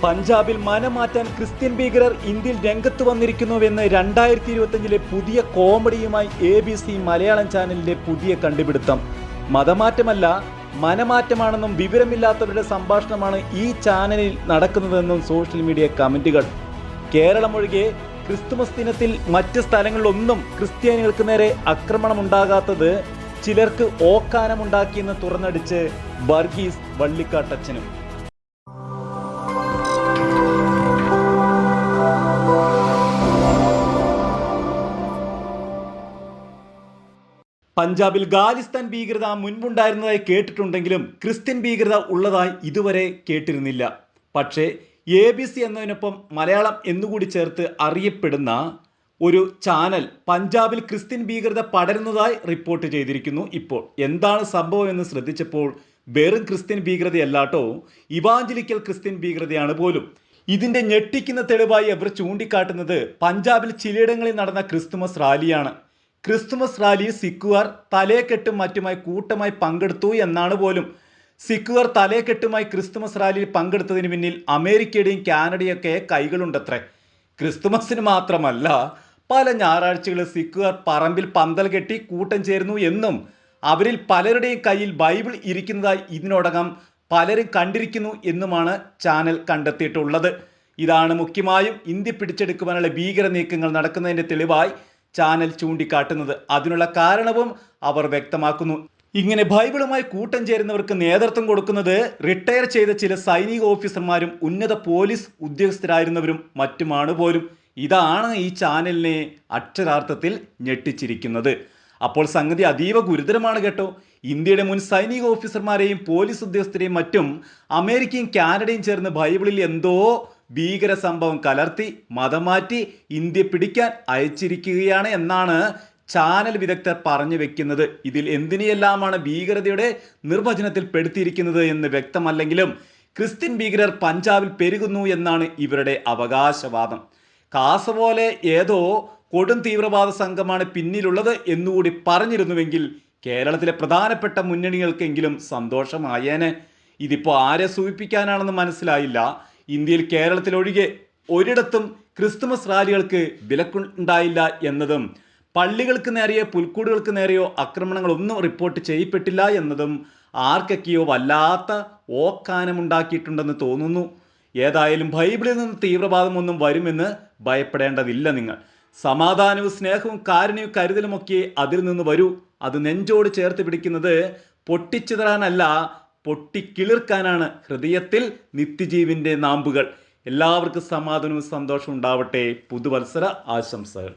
പഞ്ചാബിൽ മനമാറ്റാൻ ക്രിസ്ത്യൻ ഭീകരർ ഇന്ത്യയിൽ രംഗത്ത് വന്നിരിക്കുന്നുവെന്ന് 2025 പുതിയ കോമഡിയുമായി ABC മലയാളം ചാനലിന്റെ പുതിയ കണ്ടുപിടുത്തം. മതമാറ്റമല്ല, മനമാറ്റമാണെന്നും വിവരമില്ലാത്തവരുടെ സംഭാഷണമാണ് ഈ ചാനലിൽ നടക്കുന്നതെന്നും സോഷ്യൽ മീഡിയ കമന്റുകൾ. കേരളം ഒഴികെ ക്രിസ്തുമസ് ദിനത്തിൽ മറ്റ് സ്ഥലങ്ങളിലൊന്നും ക്രിസ്ത്യാനികൾക്ക് നേരെ ആക്രമണമുണ്ടാകാത്തത് ചിലർക്ക് ഓക്കാനമുണ്ടാക്കിയെന്ന് തുറന്നടിച്ച് വർഗീസ് വള്ളിക്കാട്ടച്ചനും. പഞ്ചാബിൽ ഖാലിസ്ഥാൻ ഭീകരത മുൻപുണ്ടായിരുന്നതായി കേട്ടിട്ടുണ്ടെങ്കിലും ക്രിസ്ത്യൻ ഭീകരത ഉള്ളതായി ഇതുവരെ കേട്ടിരുന്നില്ല. പക്ഷേ ABC എന്നതിനൊപ്പം മലയാളം എന്നുകൂടി ചേർത്ത് അറിയപ്പെടുന്ന ഒരു ചാനൽ പഞ്ചാബിൽ ക്രിസ്ത്യൻ ഭീകരത പടരുന്നതായി റിപ്പോർട്ട് ചെയ്തിരിക്കുന്നു. ഇപ്പോൾ എന്താണ് സംഭവം എന്ന് ശ്രദ്ധിച്ചപ്പോൾ വെറും ക്രിസ്ത്യൻ ഭീകരതയല്ലാട്ടോ, ഇവാഞ്ചലിക്കൽ ക്രിസ്ത്യൻ ഭീകരതയാണ് പോലും. ഇതിൻ്റെ ഞെട്ടിക്കുന്ന തെളിവായി അവർ ചൂണ്ടിക്കാട്ടുന്നത് പഞ്ചാബിൽ ചിലയിടങ്ങളിൽ നടന്ന ക്രിസ്തുമസ് റാലിയാണ്. ക്രിസ്തുമസ് റാലിയിൽ സിഖുകാർ തലേക്കെട്ടും മറ്റുമായി കൂട്ടമായി പങ്കെടുത്തു എന്നാണ് പോലും. സിഖുകാർ തലേക്കെട്ടുമായി ക്രിസ്തുമസ് റാലിയിൽ പങ്കെടുത്തതിന് പിന്നിൽ അമേരിക്കയുടെയും കാനഡയൊക്കെ കൈകളുണ്ടത്രേ. ക്രിസ്തുമസിന് മാത്രമല്ല, പല ഞായറാഴ്ചകളിൽ സിഖുകാർ പറമ്പിൽ പന്തൽ കെട്ടി കൂട്ടം ചേരുന്നു എന്നും അവരിൽ പലരുടെയും കയ്യിൽ ബൈബിൾ ഇരിക്കുന്നതായി ഇതിനോടകം പലരും കണ്ടിരിക്കുന്നു എന്നുമാണ് ചാനൽ കണ്ടെത്തിയിട്ടുള്ളത്. ഇതാണ് മുഖ്യമായും ഇന്ത്യ പിടിച്ചെടുക്കുവാനുള്ള ഭീകര നീക്കങ്ങൾ നടക്കുന്നതിൻ്റെ തെളിവായി ചാനൽ ചൂണ്ടിക്കാട്ടുന്നത്. അതിനുള്ള കാരണവും അവർ വ്യക്തമാക്കുന്നു. ഇങ്ങനെ ബൈബിളുമായി കൂട്ടം ചേരുന്നവർക്ക് നേതൃത്വം കൊടുക്കുന്നത് റിട്ടയർ ചെയ്ത ചില സൈനിക ഓഫീസർമാരും ഉന്നത പോലീസ് ഉദ്യോഗസ്ഥരായിരുന്നവരും മറ്റുമാണ് പോലും. ഇതാണ് ഈ ചാനലിനെ അക്ഷരാർത്ഥത്തിൽ ഞെട്ടിച്ചിരിക്കുന്നത്. അപ്പോൾ സംഗതി അതീവ ഗുരുതരമാണ് കേട്ടോ. ഇന്ത്യയുടെ മുൻ സൈനിക ഓഫീസർമാരെയും പോലീസ് ഉദ്യോഗസ്ഥരെയും മറ്റും അമേരിക്കയും കാനഡയും ചേർന്ന് ബൈബിളിൽ എന്തോ ഭീകര സംഭവം കലർത്തി മതം മാറ്റി ഇന്ത്യ പിടിക്കാൻ അയച്ചിരിക്കുകയാണ് എന്നാണ് ചാനൽ വിദഗ്ധർ പറഞ്ഞു വെക്കുന്നത്. ഇതിൽ എന്തിനെയെല്ലാമാണ് ഭീകരതയുടെ നിർവചനത്തിൽ പെടുത്തിയിരിക്കുന്നത് എന്ന് വ്യക്തമല്ലെങ്കിലും ക്രിസ്ത്യൻ ഭീകരർ പഞ്ചാബിൽ പെരുകുന്നു എന്നാണ് ഇവരുടെ അവകാശവാദം. കാസ പോലെ ഏതോ കൊടും തീവ്രവാദ സംഘമാണ് പിന്നിലുള്ളത് എന്നുകൂടി പറഞ്ഞിരുന്നുവെങ്കിൽ കേരളത്തിലെ പ്രധാനപ്പെട്ട മുന്നണികൾക്കെങ്കിലും സന്തോഷമായേനെ. ഇതിപ്പോൾ ആരെ സൂചിപ്പിക്കാനാണെന്ന് മനസ്സിലായില്ല. ഇന്ത്യയിൽ കേരളത്തിലൊഴികെ ഒരിടത്തും ക്രിസ്തുമസ് റാലികൾക്ക് വിലക്കുണ്ടായില്ല എന്നതും പള്ളികൾക്ക് നേരെയോ പുൽക്കൂടുകൾക്ക് നേരെയോ ആക്രമണങ്ങളൊന്നും റിപ്പോർട്ട് ചെയ്യപ്പെട്ടില്ല എന്നതും ആർക്കൊക്കെയോ വല്ലാത്ത ഓക്കാനമുണ്ടാക്കിയിട്ടുണ്ടെന്ന് തോന്നുന്നു. ഏതായാലും ബൈബിളിൽ നിന്ന് തീവ്രവാദമൊന്നും വരുമെന്ന് ഭയപ്പെടേണ്ടതില്ല നിങ്ങൾ. സമാധാനവും സ്നേഹവും കാരുണ്യവും കരുതലുമൊക്കെ അതിൽ നിന്ന് വരൂ. അത് നെഞ്ചോട് ചേർത്ത് പിടിക്കുന്നത് പൊട്ടിച്ചിതറാനല്ല, പൊട്ടിക്കിളിർക്കാനാണ് ഹൃദയത്തിൽ നിത്യജീവിൻ്റെ നാമ്പുകൾ. എല്ലാവർക്കും സമാധാനവും സന്തോഷവും ഉണ്ടാവട്ടെ. പുതുവത്സര ആശംസകൾ.